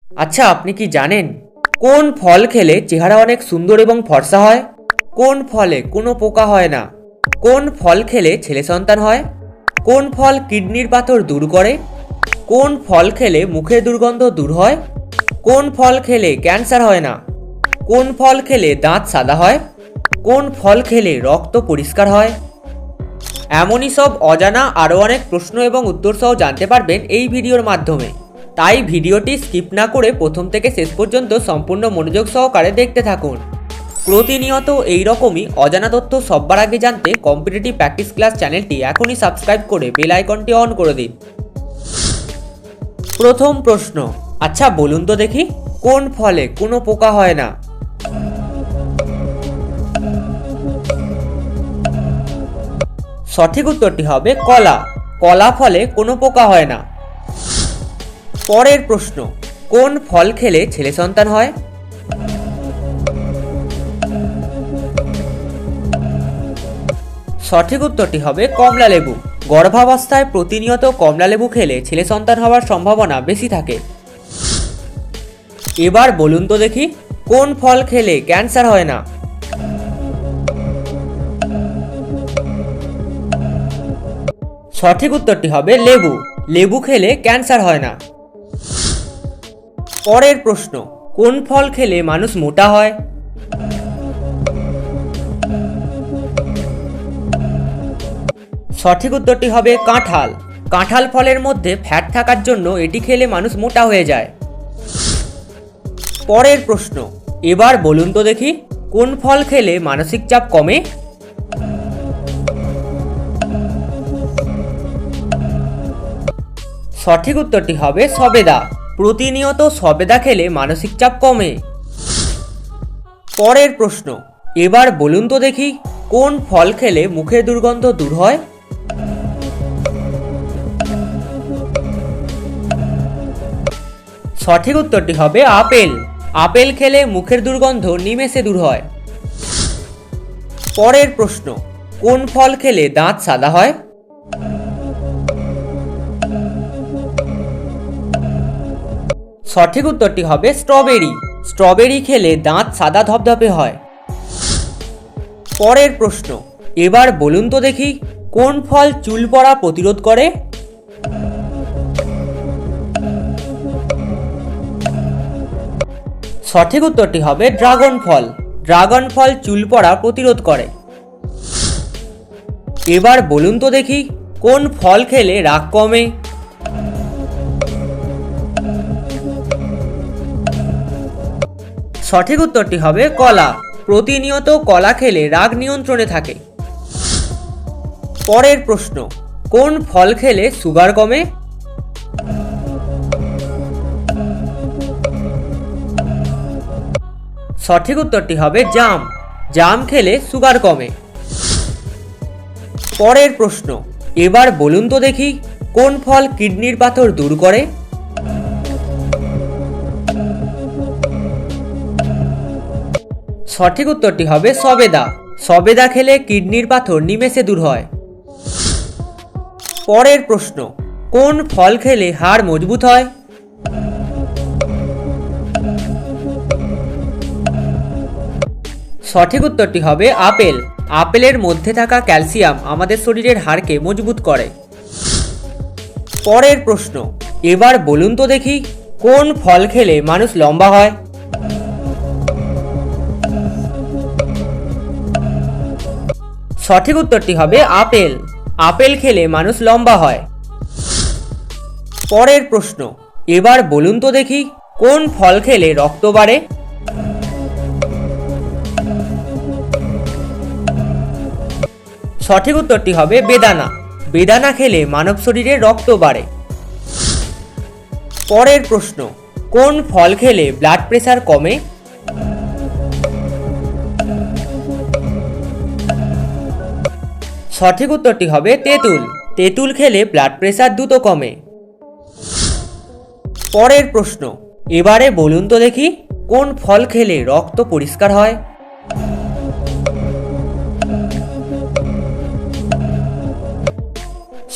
আচ্ছা, আপনি কি জানেন কোন ফল খেলে চেহারা অনেক সুন্দর এবং ফর্সা হয়? কোন ফলে কোনো পোকা হয় না? কোন ফল খেলে ছেলে সন্তান হয়? কোন ফল কিডনির পাথর দূর করে? কোন ফল খেলে মুখের দুর্গন্ধ দূর হয়? কোন ফল খেলে ক্যান্সার হয় না? কোন ফল খেলে দাঁত সাদা হয়? কোন ফল খেলে রক্ত পরিষ্কার হয়? এমনই সব অজানা আরও অনেক প্রশ্ন এবং উত্তর সহ জানতে পারবেন এই ভিডিওর মাধ্যমে। তাই ভিডিওটি স্কিপ না করে প্রথম থেকে শেষ পর্যন্ত সম্পূর্ণ মনোযোগ সহকারে দেখতে থাকুন। প্রতিনিয়ত এই রকমই অজানা তথ্য সবার আগে জানতে কম্পিটিটিভ প্র্যাকটিস ক্লাস চ্যানেলটি এখনই সাবস্ক্রাইব করে বেল আইকনটি অন করে দিন। প্রথম প্রশ্ন, আচ্ছা বলুন তো দেখি, কোন ফলে কোনো পোকা হয় না? সঠিক উত্তরটি হবে কলা। কলা ফলে কোনো পোকা হয় না। পরের প্রশ্ন, কোন ফল খেলে ছেলে সন্তান হয়? সঠিক উত্তরটি হবে কমলা লেবু। গর্ভাবস্থায় প্রতিনিয়ত কমলা লেবু খেলে ছেলে সন্তান হওয়ার সম্ভাবনা বেশি থাকে। এবার বলুন তো দেখি, কোন ফল খেলে ক্যান্সার হয় না? সঠিক উত্তরটি হবে লেবু। লেবু খেলে ক্যান্সার হয় না। পরের প্রশ্ন, কোন ফল খেলে মানুষ মোটা হয়? সঠিক উত্তরটি হবে কাঁঠাল। কাঁঠাল ফলের মধ্যে ফ্যাট থাকার জন্য এটি খেলে মানুষ মোটা হয়ে যায়। পরের প্রশ্ন, এবার বলুন তো দেখি, কোন ফল খেলে মানসিক চাপ কমে? সঠিক উত্তরটি হবে সবেদা। প্রতিনিয়ত সবেদা খেলে মানসিক চাপ কমে। পরের প্রশ্ন, এবার বলুন তো দেখি, কোন ফল খেলে মুখের দুর্গন্ধ দূর হয়? সঠিক উত্তরটি হবে আপেল। আপেল খেলে মুখের দুর্গন্ধ নিমেষে দূর হয়। পরের প্রশ্ন, কোন ফল খেলে দাঁত সাদা হয়? সঠিক উত্তরটি হবে স্ট্রবেরি। স্ট্রবেরি খেলে দাঁত সাদা ধবধবে হয়। পরের প্রশ্ন, এবার বলুন তো দেখি, কোন ফল চুল পড়া প্রতিরোধ করে? সঠিক উত্তরটি হবে ড্রাগন ফল। ড্রাগন ফল চুল পড়া প্রতিরোধ করে। এবার বলুন তো দেখি, কোন ফল খেলে রাগ কমে? সঠিক উত্তরটি হবে কলা। প্রতিনিয়ত কলা খেলে রাগ নিয়ন্ত্রণে থাকে। পরের প্রশ্ন, কোন ফল খেলে সুগার কমে? সঠিক উত্তরটি হবে জাম। জাম খেলে সুগার কমে। পরের প্রশ্ন, এবার বলুন তো দেখি, কোন ফল কিডনির পাথর দূর করে? সঠিক উত্তরটি হবে সবেদা। সবেদা খেলে কিডনির পাথর নিমেষে দূর হয়। পরের প্রশ্ন, কোন ফল খেলে হাড় মজবুত হয়? সঠিক উত্তরটি হবে আপেল। আপেলের মধ্যে থাকা ক্যালসিয়াম আমাদের শরীরের হাড়কে মজবুত করে। পরের প্রশ্ন, এবার বলুন তো দেখি, কোন ফল খেলে মানুষ লম্বা হয়? সঠিক উত্তরটি হবে আপেল। আপেল খেলে মানুষ লম্বা হয়। পরের প্রশ্ন, এবার বলুন তো দেখি, কোন ফল খেলে রক্ত বাড়ে? সঠিক উত্তরটি হবে বেদানা। বেদানা খেলে মানব শরীরে রক্ত বাড়ে। পরের প্রশ্ন, কোন ফল খেলে ব্লাড প্রেশার কমে? সঠিক উত্তরটি হবে তেঁতুল। তেঁতুল খেলে ব্লাড প্রেশার দ্রুত কমে। পরের প্রশ্ন, এবারে বলুন তো দেখি, কোন ফল খেলে রক্ত পরিষ্কার হয়?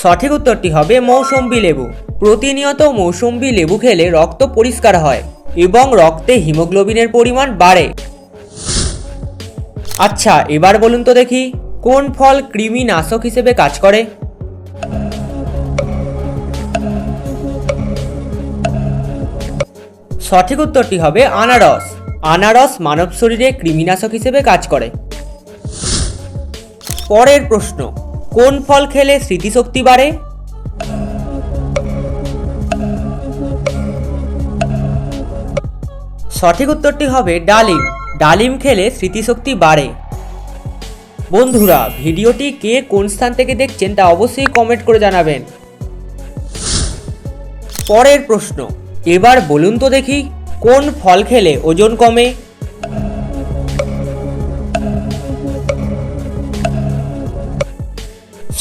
সঠিক উত্তরটি হবে মৌসুম্বি লেবু। প্রতিনিয়ত মৌসুম্বি লেবু খেলে রক্ত পরিষ্কার হয়। এবং রক্তে হিমোগ্লোবিনের পরিমাণ বাড়ে। আচ্ছা, এবার বলুন তো দেখি, কোন ফল কৃমিনাশক হিসেবে কাজ করে? সঠিক উত্তরটি হবে আনারস। আনারস মানব শরীরে কৃমিনাশক হিসেবে কাজ করে। পরের প্রশ্ন, কোন ফল খেলে স্মৃতিশক্তি বাড়ে? সঠিক উত্তরটি হবে ডালিম। ডালিম খেলে স্মৃতিশক্তি বাড়ে। বন্ধুরা, ভিডিওটি কে কোন স্থান থেকে দেখছেন তা অবশ্যই কমেন্ট করে জানাবেন। পরের প্রশ্ন, এবার বলুন তো দেখি, কোন ফল খেলে ওজন কমে?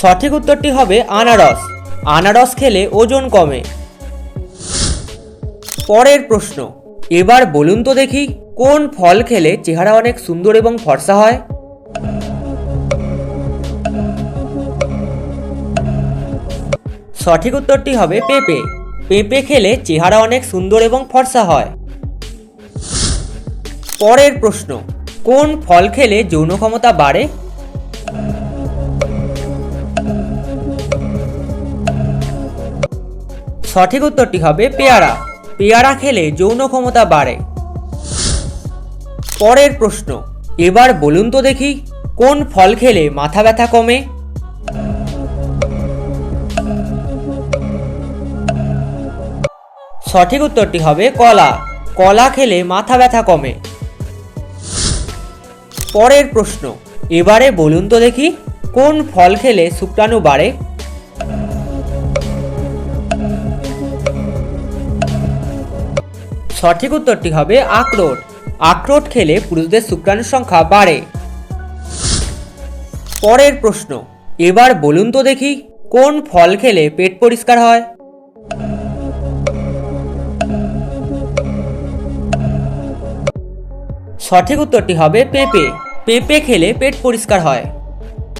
সঠিক উত্তরটি হবে আনারস। আনারস খেলে ওজন কমে। পরের প্রশ্ন, এবার বলুন তো দেখি, কোন ফল খেলে চেহারা অনেক সুন্দর এবং ফর্সা হয়? সঠিক উত্তরটি হবে পেঁপে। পেঁপে খেলে চেহারা অনেক সুন্দর এবং ফর্সা হয়। পরের প্রশ্ন, কোন ফল খেলে যৌন ক্ষমতা বাড়ে? সঠিক উত্তরটি হবে পেয়ারা। পেয়ারা খেলে যৌন ক্ষমতা বাড়ে। পরের প্রশ্ন, এবার বলুন তো দেখি, কোন ফল খেলে মাথা ব্যথা কমে? সঠিক উত্তরটি হবে কলা। কলা খেলে মাথা ব্যথা কমে। পরের প্রশ্ন, এবারে বলুন তো দেখি, কোন ফল খেলে শুক্রাণু বাড়ে? সঠিক উত্তরটি হবে আখরোট। আখরোট খেলে পুরুষদের শুক্রাণুর সংখ্যা বাড়ে। পরের প্রশ্ন, এবার বলুন তো দেখি, কোন ফল খেলে পেট পরিষ্কার হয়? সঠিক উত্তরটি হবে পেঁপে। পেঁপে খেলে পেট পরিষ্কার হয়।